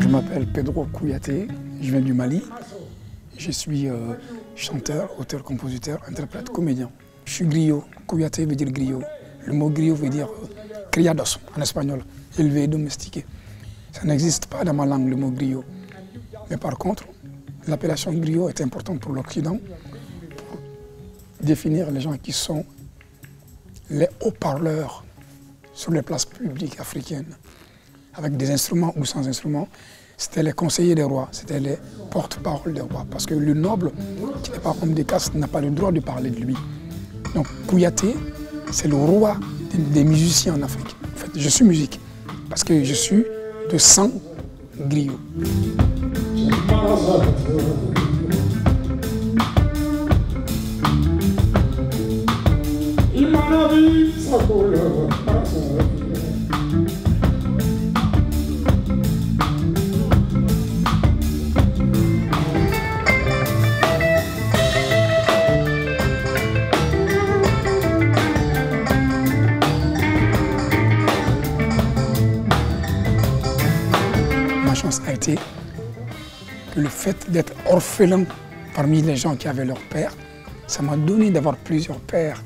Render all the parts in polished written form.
Je m'appelle Pedro Kouyaté, je viens du Mali. Je suis chanteur, auteur, compositeur, interprète, comédien. Je suis griot. Kouyaté veut dire griot. Le mot griot veut dire criados en espagnol, élevé, domestiqué. Ça n'existe pas dans ma langue, le mot griot. Mais par contre, l'appellation griot est importante pour l'Occident pour définir les gens qui sont les haut-parleurs sur les places publiques africaines, avec des instruments ou sans instruments. C'était les conseillers des rois, c'était les porte-parole des rois, parce que le noble, qui n'est pas homme de caste, n'a pas le droit de parler de lui. Donc Kouyaté, c'est le roi des musiciens en Afrique. En fait, je suis musique, parce que je suis de sang griot. Ma chance a été que le fait d'être orphelin parmi les gens qui avaient leur père, ça m'a donné d'avoir plusieurs pères.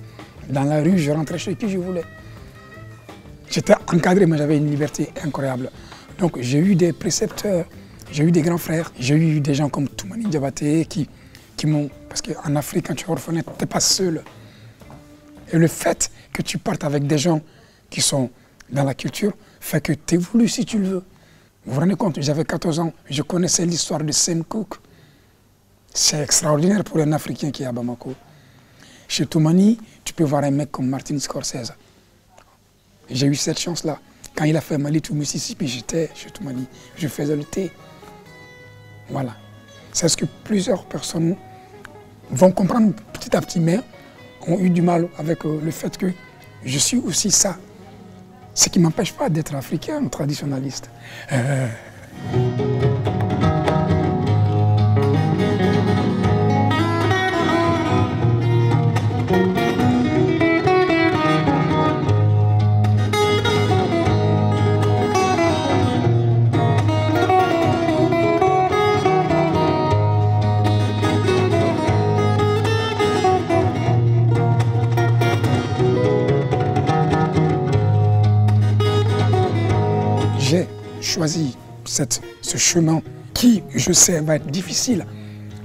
Dans la rue, je rentrais chez qui je voulais. J'étais encadré, mais j'avais une liberté incroyable. Donc j'ai eu des précepteurs, j'ai eu des grands frères, j'ai eu des gens comme Toumani Diabaté qui m'ont... Parce qu'en Afrique, quand tu es orphelin, tu n'es pas seul. Et le fait que tu partes avec des gens qui sont dans la culture fait que tu évolues si tu le veux. Vous vous rendez compte, j'avais 14 ans, je connaissais l'histoire de Sam Cooke. C'est extraordinaire pour un Africain qui est à Bamako. Chez Toumani, tu peux voir un mec comme Martin Scorsese. J'ai eu cette chance-là. Quand il a fait Mali to Mississippi, j'étais chez Toumani. Je faisais le thé. Voilà. C'est ce que plusieurs personnes vont comprendre petit à petit, mais ont eu du mal avec le fait que je suis aussi ça. Ce qui ne m'empêche pas d'être africain, traditionnaliste. J'ai choisi ce chemin qui, je sais, va être difficile.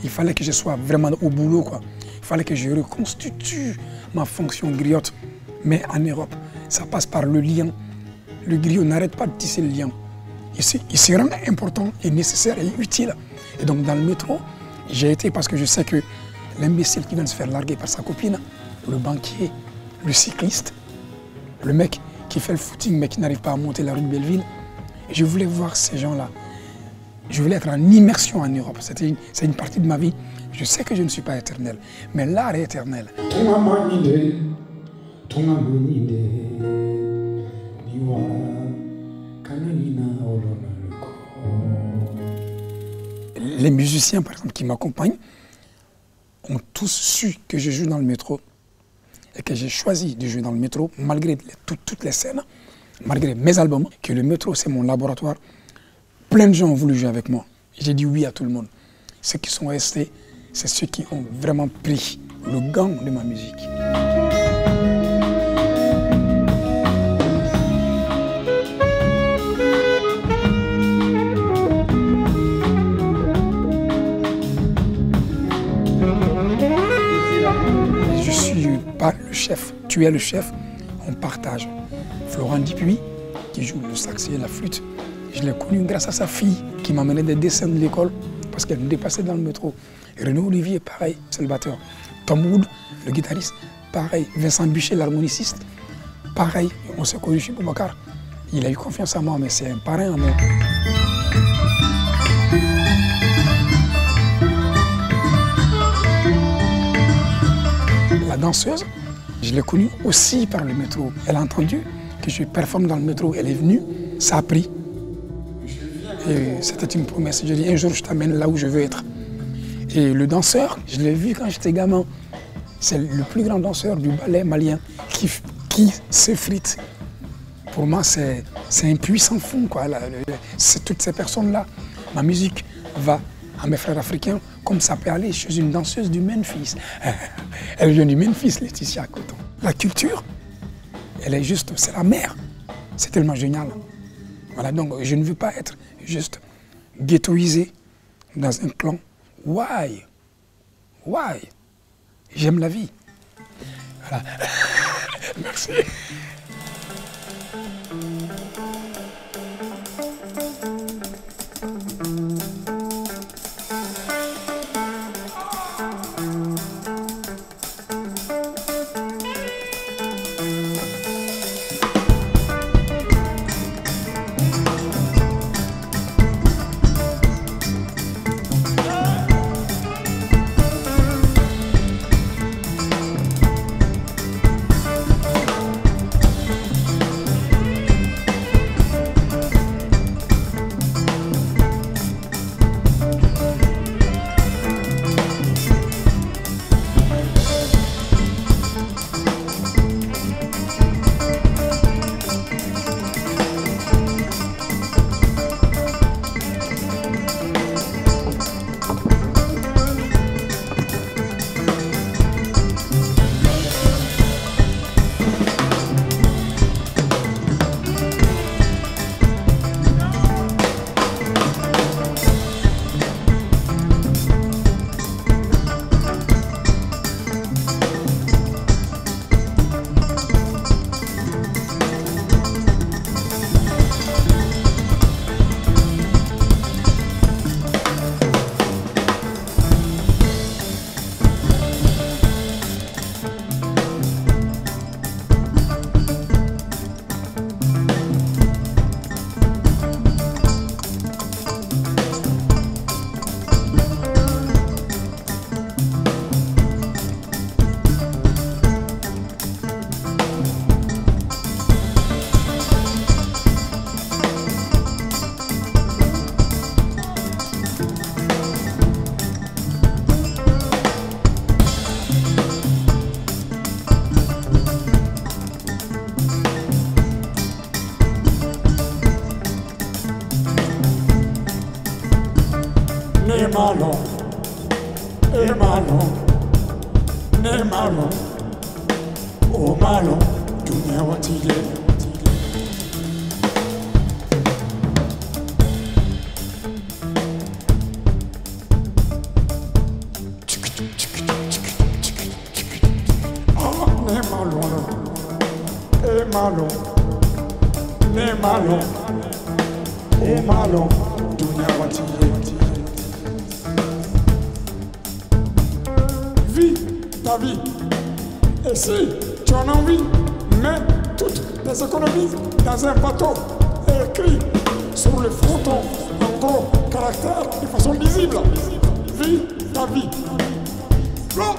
Il fallait que je sois vraiment au boulot, quoi. Il fallait que je reconstitue ma fonction griotte. Mais en Europe, ça passe par le lien. Le griot n'arrête pas de tisser le lien. Il se rend important et nécessaire et utile. Et donc dans le métro, j'ai été parce que je sais que l'imbécile qui vient de se faire larguer par sa copine, le banquier, le cycliste, le mec qui fait le footing mais qui n'arrive pas à monter la rue de Belleville, je voulais voir ces gens-là. Je voulais être en immersion en Europe. C'est une partie de ma vie. Je sais que je ne suis pas éternel, mais l'art est éternel. Les musiciens, par exemple, qui m'accompagnent, ont tous su que je joue dans le métro et que j'ai choisi de jouer dans le métro, malgré toutes les scènes, malgré mes albums, que le métro, c'est mon laboratoire. Plein de gens ont voulu jouer avec moi. J'ai dit oui à tout le monde. Ceux qui sont restés, c'est ceux qui ont vraiment pris le gant de ma musique. Je ne suis pas le chef, tu es le chef, on partage. Florent Dupuis, qui joue le sax et la flûte, je l'ai connu grâce à sa fille qui m'amenait des dessins de l'école parce qu'elle me dépassait dans le métro. Et Renaud Olivier, pareil, c'est le batteur. Tom Wood, le guitariste, pareil. Vincent Buchet, l'harmoniciste, pareil. On s'est connu chez Boubacar. Il a eu confiance en moi, mais c'est un parrain en moi. La danseuse, je l'ai connue aussi par le métro. Elle a entendu que je performe dans le métro. Elle est venue, ça a pris. Et c'était une promesse. Je dis, un jour, je t'amène là où je veux être. Et le danseur, je l'ai vu quand j'étais gamin. C'est le plus grand danseur du ballet malien qui s'effrite. Pour moi, c'est un puissant fond, quoi. C'est toutes ces personnes-là. Ma musique va à mes frères africains comme ça peut aller chez une danseuse du Memphis. Elle vient du Memphis, Laetitia Coton. La culture, elle est juste, c'est la mère. C'est tellement génial. Voilà, donc je ne veux pas être juste ghettoisé dans un clan. Why? Why? J'aime la vie. Voilà. Merci. malo, es malo, ne malo, o malo, dunia watile. Ne malo, es malo, ne malo, o malo, dunia watile. Vis ta vie. Et si tu en as envie, mets toutes tes économies dans un bateau et écris sur le fronton en gros caractères de façon lisible. Vis ta vie. Flot.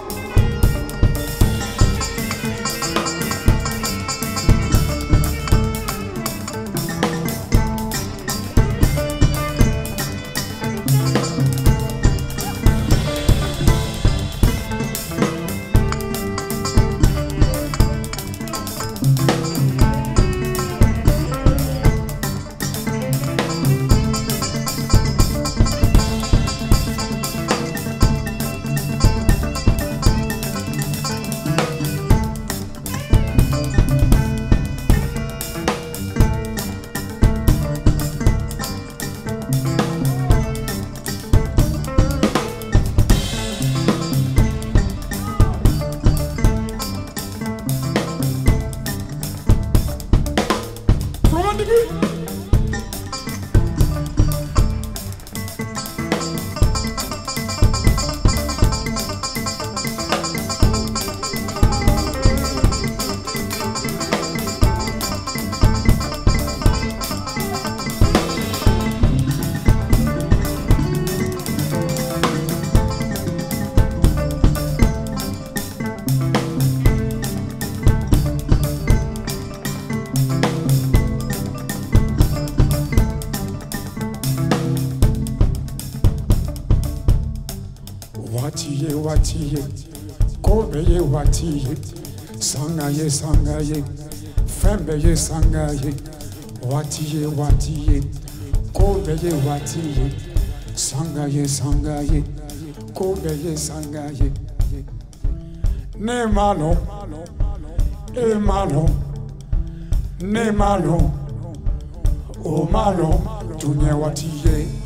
watiye, kobeye watiye, sangaye sangaye, fembeye sangaye, watiye watiye, kobeye watiye, sangaye sangaye, kobeye sangaye. Ne malo, e malo, ne malo, o malo, tunye watiye.